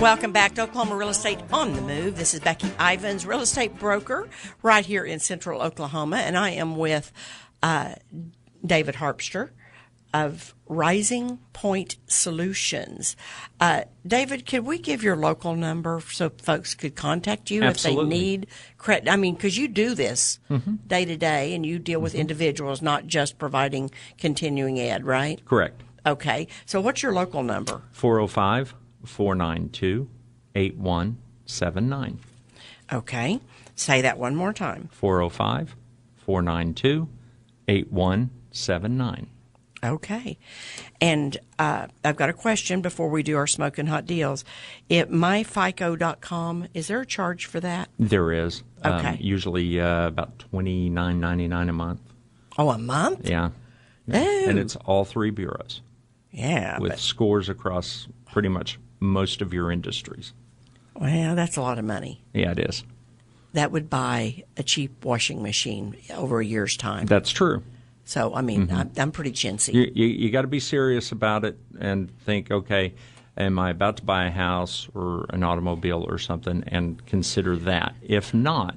Welcome back to Oklahoma Real Estate on the Move. This is Becky Ivins, real estate broker right here in central Oklahoma, and I am with David Harpster of Rising Point Solutions. David, could we give your local number so folks could contact you Absolutely. if they need credit? I mean, because you do this day to day, and you deal with individuals, not just providing continuing ed, right? Correct. Okay. So what's your local number? 405-492-8179. Okay. Say that one more time. 405-492-8179. Okay. And I've got a question before we do our smoking hot deals. At myfico.com, is there a charge for that? There is. Okay. Usually about $29.99 a month. Oh, a month? Yeah. Oh. And it's all three bureaus. Yeah. With scores across pretty much most of your industries. Well, that's a lot of money. Yeah, it is. That would buy a cheap washing machine over a year's time. That's true. So, I mean, I'm pretty chintzy. You got to be serious about it and think, okay, am I about to buy a house or an automobile or something, and consider that. If not,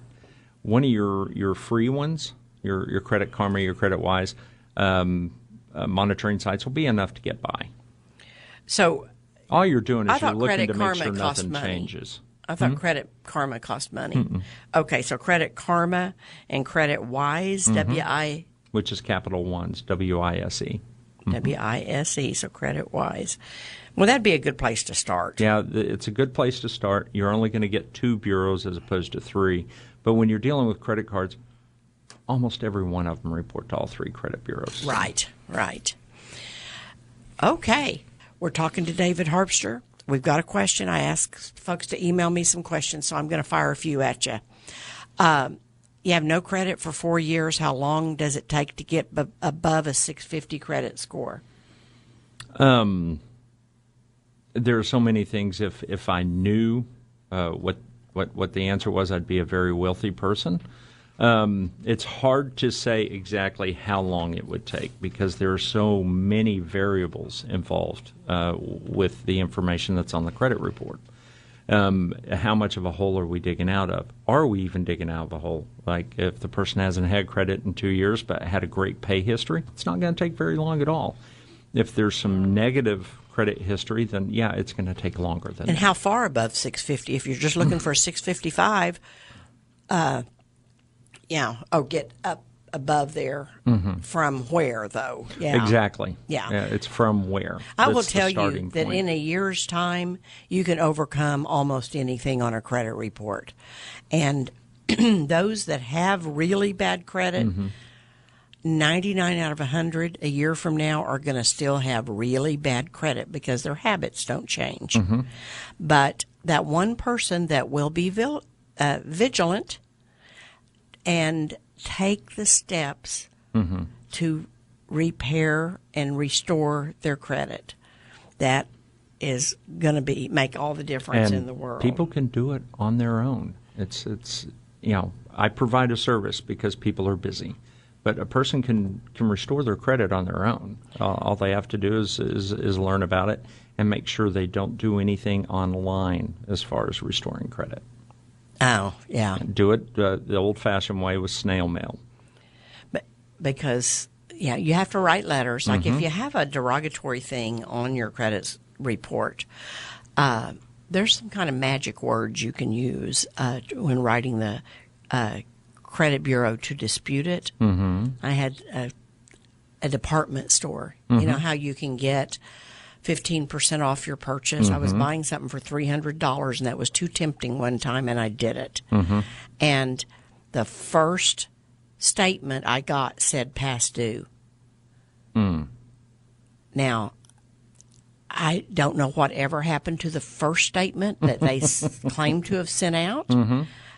one of your free ones, your Credit Karma, your Credit Wise, monitoring sites will be enough to get by. So all you're doing is you're looking Credit to make Karma sure cost nothing money. changes. I thought Credit Karma cost money. Okay, so Credit Karma and Credit Wise, Which is capital ones, W-I-S-E. W-I-S-E, so Credit Wise. Well, that'd be a good place to start. Yeah, it's a good place to start. You're only going to get 2 bureaus as opposed to 3. But when you're dealing with credit cards, almost every one of them report to all 3 credit bureaus. Right. Okay, we're talking to David Harpster. We've got a question. I asked folks to email me some questions, so I'm going to fire a few at you. You have no credit for 4 years. How long does it take to get above a 650 credit score? There are so many things. If I knew what the answer was, I'd be a very wealthy person. It's hard to say exactly how long it would take because there are so many variables involved with the information that's on the credit report. How much of a hole are we digging out of? Are we even digging out of a hole? Like if the person hasn't had credit in 2 years but had a great pay history, it's not going to take very long at all. If there's some negative credit history, then yeah, it's going to take longer than that. And how far above 650? If you're just looking for a 655, get up above there from where, though? Yeah. Exactly. Yeah. It's from where. I That's will the tell you starting that point. in a year's time, you can overcome almost anything on a credit report. And those that have really bad credit, 99 out of 100 a year from now are going to still have really bad credit because their habits don't change. But that one person that will be vigilant and take the steps to repair and restore their credit, that is going to make all the difference in the world. People can do it on their own. It's I provide a service because people are busy, but a person can restore their credit on their own. All they have to do is learn about it and make sure they don't do anything online as far as restoring credit. Oh, yeah. Do it the old-fashioned way with snail mail. Because, you have to write letters. Like if you have a derogatory thing on your credit report, there's some kind of magic words you can use when writing the credit bureau to dispute it. I had a department store. You know how you can get 15% off your purchase. I was buying something for $300, and that was too tempting one time, and I did it. And the first statement I got said past due. Now, I don't know whatever happened to the first statement that they claimed to have sent out,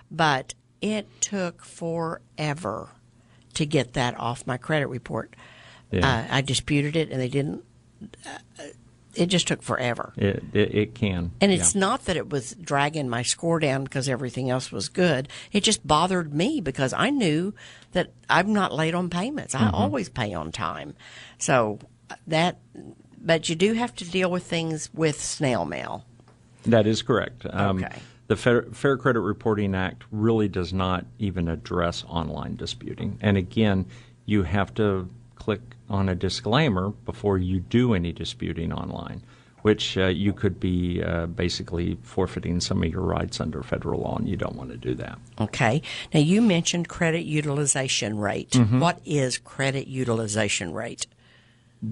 but it took forever to get that off my credit report. I disputed it, and they didn't. It just took forever. It can. And it's not that it was dragging my score down because everything else was good. It just bothered me because I knew that I'm not late on payments. I always pay on time. So but you do have to deal with things with snail mail. That is correct. Okay. The Fair Credit Reporting Act really does not even address online disputing. And again, you have to click on a disclaimer before you do any disputing online, which you could be basically forfeiting some of your rights under federal law, and you don't want to do that. Okay. Now, you mentioned credit utilization rate. Mm-hmm. What is credit utilization rate?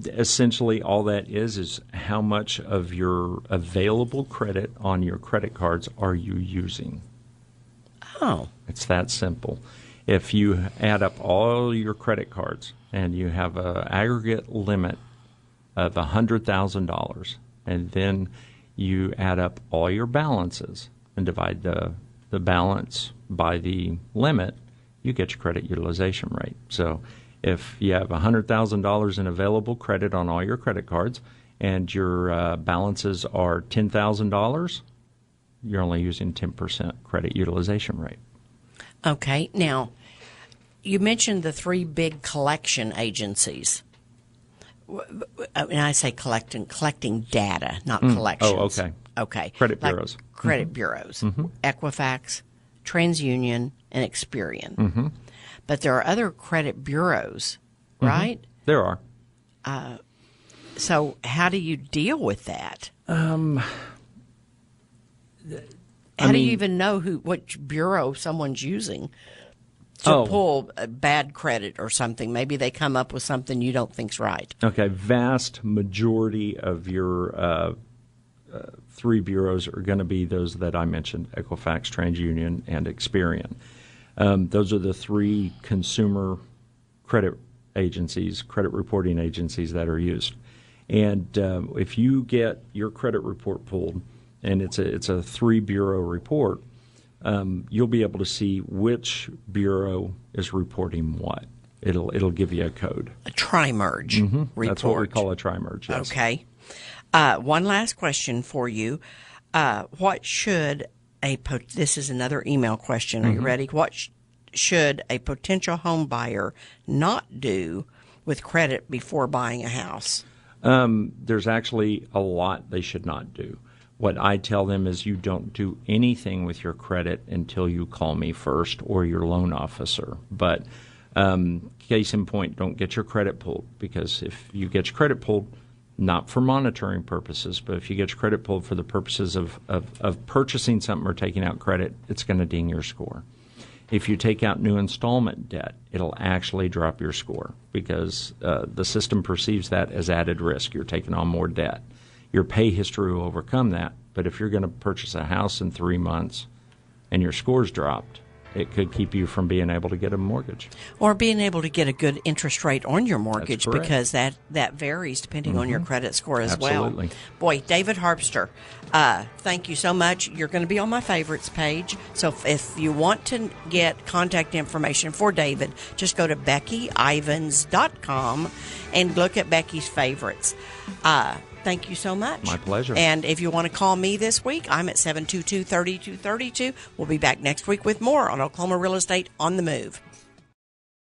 Essentially, all that is how much of your available credit on your credit cards are you using. Oh. It's that simple. If you add up all your credit cards and you have an aggregate limit of $100,000, and then you add up all your balances and divide the balance by the limit, you get your credit utilization rate. So if you have $100,000 in available credit on all your credit cards and your balances are $10,000, you're only using 10% credit utilization rate. Okay. Now, you mentioned the three big collection agencies. And I say collecting data, not collections. Oh, okay. Okay. Credit bureaus. Credit bureaus. Equifax, TransUnion, and Experian. But there are other credit bureaus, right? There are. So how do you deal with that? How do you even know which bureau someone's using to pull a bad credit or something? Maybe they come up with something you don't think's right. Okay, vast majority of your three bureaus are going to be those that I mentioned: Equifax, TransUnion, and Experian. Those are the three consumer credit agencies, credit reporting agencies that are used. And if you get your credit report pulled, and it's a three bureau report, you'll be able to see which bureau is reporting what. It'll give you a code. A tri-merge report. That's what we call a tri-merge. Yes. Okay. One last question for you. What should this is another email question. Are you ready? What should a potential home buyer not do with credit before buying a house? There's actually a lot they should not do. What I tell them is you don't do anything with your credit until you call me first or your loan officer. But case in point, don't get your credit pulled, because if you get your credit pulled, not for monitoring purposes, but if you get your credit pulled for the purposes of purchasing something or taking out credit, it's going to ding your score. If you take out new installment debt, it'll actually drop your score, because the system perceives that as added risk. You're taking on more debt. Your pay history will overcome that, but if you're going to purchase a house in 3 months and your score's dropped, it could keep you from being able to get a mortgage. Or being able to get a good interest rate on your mortgage, That's correct. because that varies depending on your credit score as Absolutely. well. Boy, David Harpster, thank you so much. You're going to be on my favorites page. So if you want to get contact information for David, just go to BeckyIvins.com and look at Becky's favorites. Thank you so much. My pleasure. And if you want to call me this week, I'm at 722-3232. We'll be back next week with more on Oklahoma Real Estate on the Move.